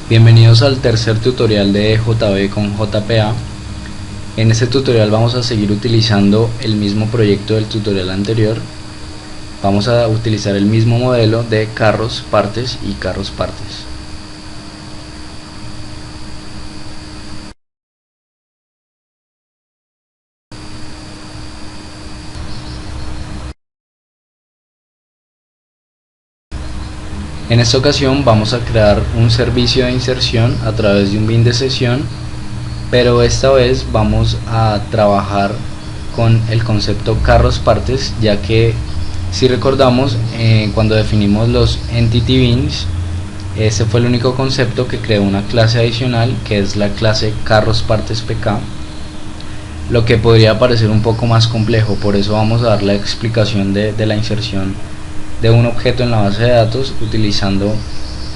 Bienvenidos al tercer tutorial de JB con JPA. En este tutorial vamos a seguir utilizando el mismo proyecto del tutorial anterior. Vamos a utilizar el mismo modelo de carros, partes y carros, partes. En esta ocasión vamos a crear un servicio de inserción a través de un bin de sesión, pero esta vez vamos a trabajar con el concepto carros partes, ya que si recordamos cuando definimos los entity bins, este fue el único concepto que creó una clase adicional, que es la clase carros partes pk, lo que podría parecer un poco más complejo. Por eso vamos a dar la explicación de la inserción de un objeto en la base de datos utilizando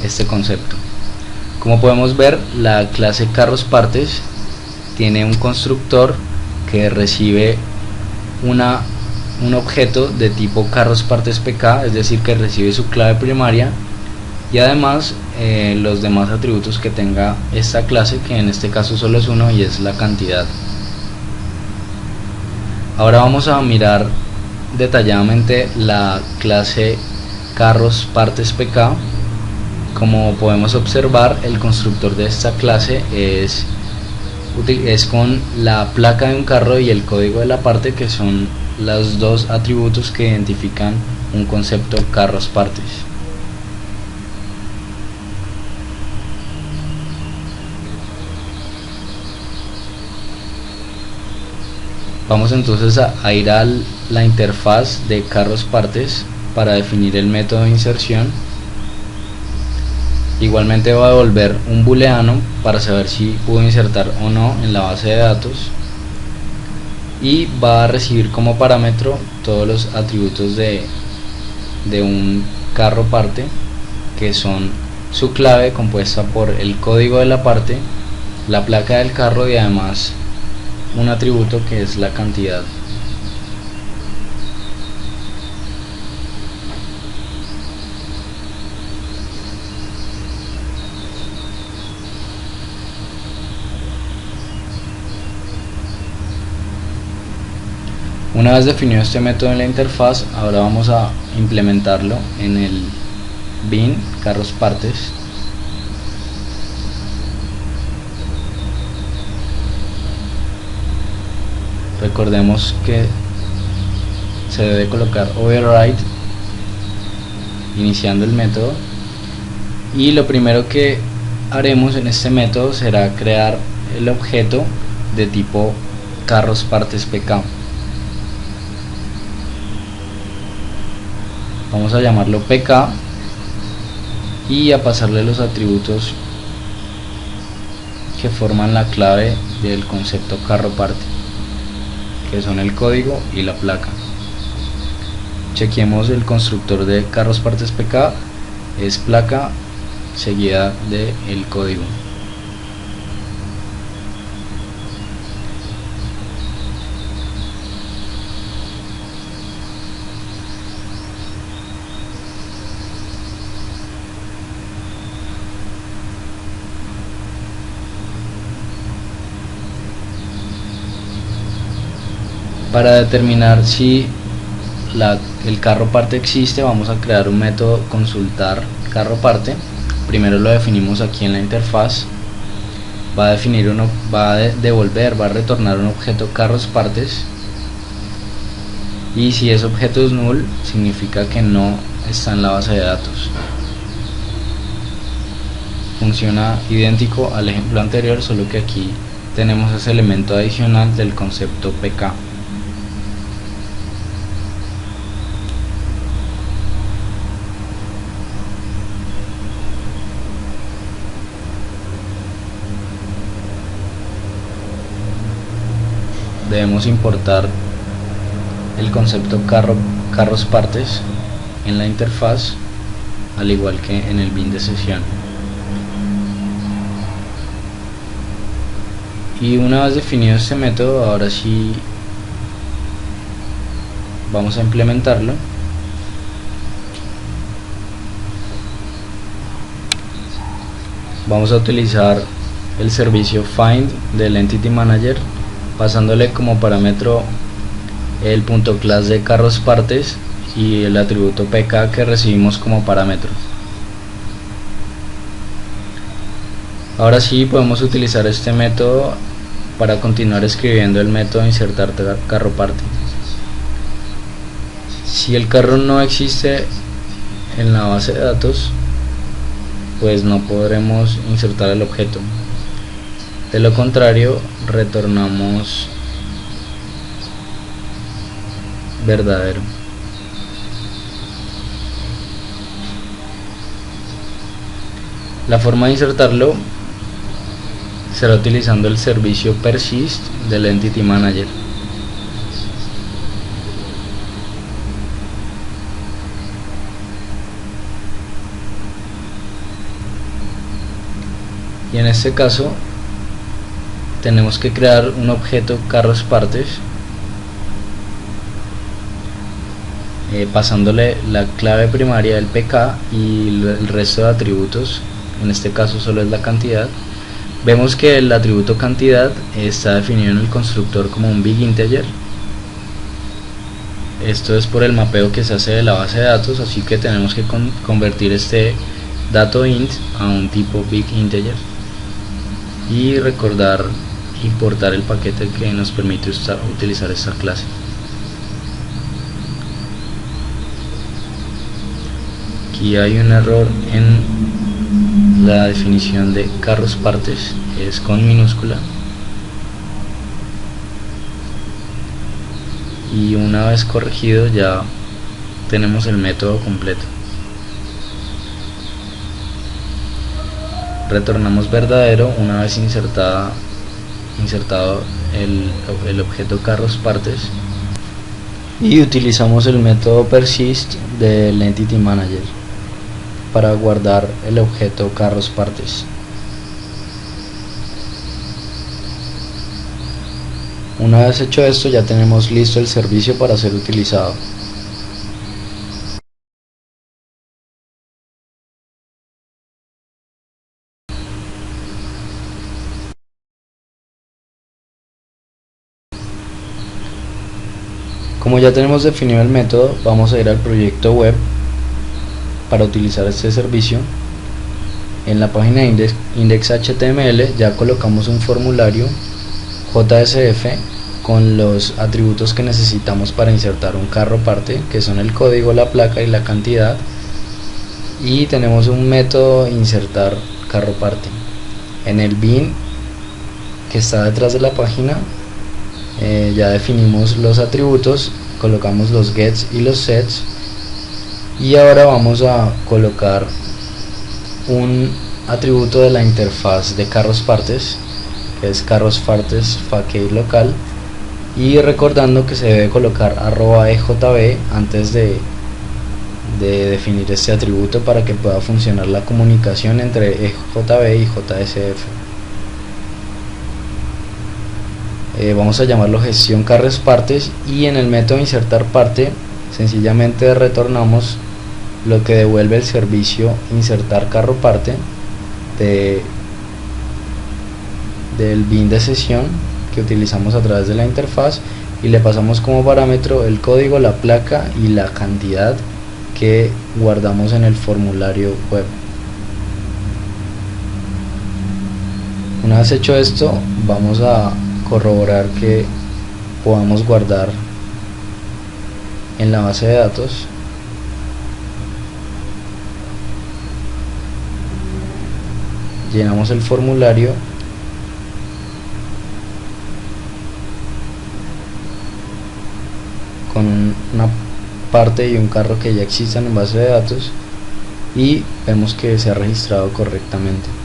este concepto. Como podemos ver, la clase carros partes tiene un constructor que recibe un objeto de tipo carros partes pk, es decir, que recibe su clave primaria, y además los demás atributos que tenga esta clase, que en este caso solo es uno, y es la cantidad. Ahora vamos a mirar detalladamente la clase carros partes pk. Como podemos observar, el constructor de esta clase es con la placa de un carro y el código de la parte, que son los dos atributos que identifican un concepto carros partes. Vamos entonces a ir a la interfaz de carros partes para definir el método de inserción. Igualmente va a devolver un booleano para saber si pudo insertar o no en la base de datos, y va a recibir como parámetro todos los atributos de un carro parte, que son su clave compuesta por el código de la parte, la placa del carro y además un atributo que es la cantidad. Una vez definido este método en la interfaz, ahora vamos a implementarlo en el bin carros partes. Recordemos que se debe colocar override iniciando el método, y lo primero que haremos en este método será crear el objeto de tipo carros partes pk. Vamos a llamarlo pk y a pasarle los atributos que forman la clave del concepto carro parte, que son el código y la placa. Chequemos el constructor de carros partes pk, es placa seguida de el código. Para determinar si el carro parte existe, vamos a crear un método consultar carro parte. Primero lo definimos aquí en la interfaz. Va a retornar un objeto carros partes, y si ese objeto es null, significa que no está en la base de datos. Funciona idéntico al ejemplo anterior, solo que aquí tenemos ese elemento adicional del concepto pk. Debemos importar el concepto carros partes en la interfaz, al igual que en el bin de sesión. Y una vez definido este método, ahora sí vamos a implementarlo. vamos a utilizar el servicio find del Entity Manager, pasándole como parámetro el punto class de carros partes y el atributo pk que recibimos como parámetro. Ahora sí podemos utilizar este método para continuar escribiendo el método insertar carro parte. Si el carro no existe en la base de datos, pues no podremos insertar el objeto. De lo contrario, retornamos verdadero. La forma de insertarlo será utilizando el servicio persist del Entity Manager. Y en este caso tenemos que crear un objeto carros partes, pasándole la clave primaria del pk y el resto de atributos. En este caso solo es la cantidad. Vemos que el atributo cantidad está definido en el constructor como un big integer. Esto es por el mapeo que se hace de la base de datos, así que tenemos que convertir este dato int a un tipo big integer y recordar importar el paquete que nos permite utilizar esta clase. Aquí hay un error en la definición de carros partes, es con minúscula, y una vez corregido ya tenemos el método completo. Retornamos verdadero una vez insertado el objeto carros partes, y utilizamos el método persist del Entity Manager para guardar el objeto carros partes. Una vez hecho esto, ya tenemos listo el servicio para ser utilizado. Como ya tenemos definido el método, vamos a ir al proyecto web para utilizar este servicio. En la página index.html ya colocamos un formulario JSF con los atributos que necesitamos para insertar un carro parte, que son el código, la placa y la cantidad, y tenemos un método insertar carro parte. En el bin que está detrás de la página ya definimos los atributos, colocamos los gets y los sets, y ahora vamos a colocar un atributo de la interfaz de carros partes, que es carros partes fakey local, y recordando que se debe colocar @ejb antes de definir este atributo para que pueda funcionar la comunicación entre ejb y JSF. Vamos a llamarlo gestión carros partes, y en el método insertar parte sencillamente retornamos lo que devuelve el servicio insertar carro parte del bin de sesión que utilizamos a través de la interfaz, y le pasamos como parámetro el código, la placa y la cantidad que guardamos en el formulario web. Una vez hecho esto, vamos a corroborar que podamos guardar en la base de datos. Llenamos el formulario con una parte y un carro que ya existan en base de datos, y vemos que se ha registrado correctamente.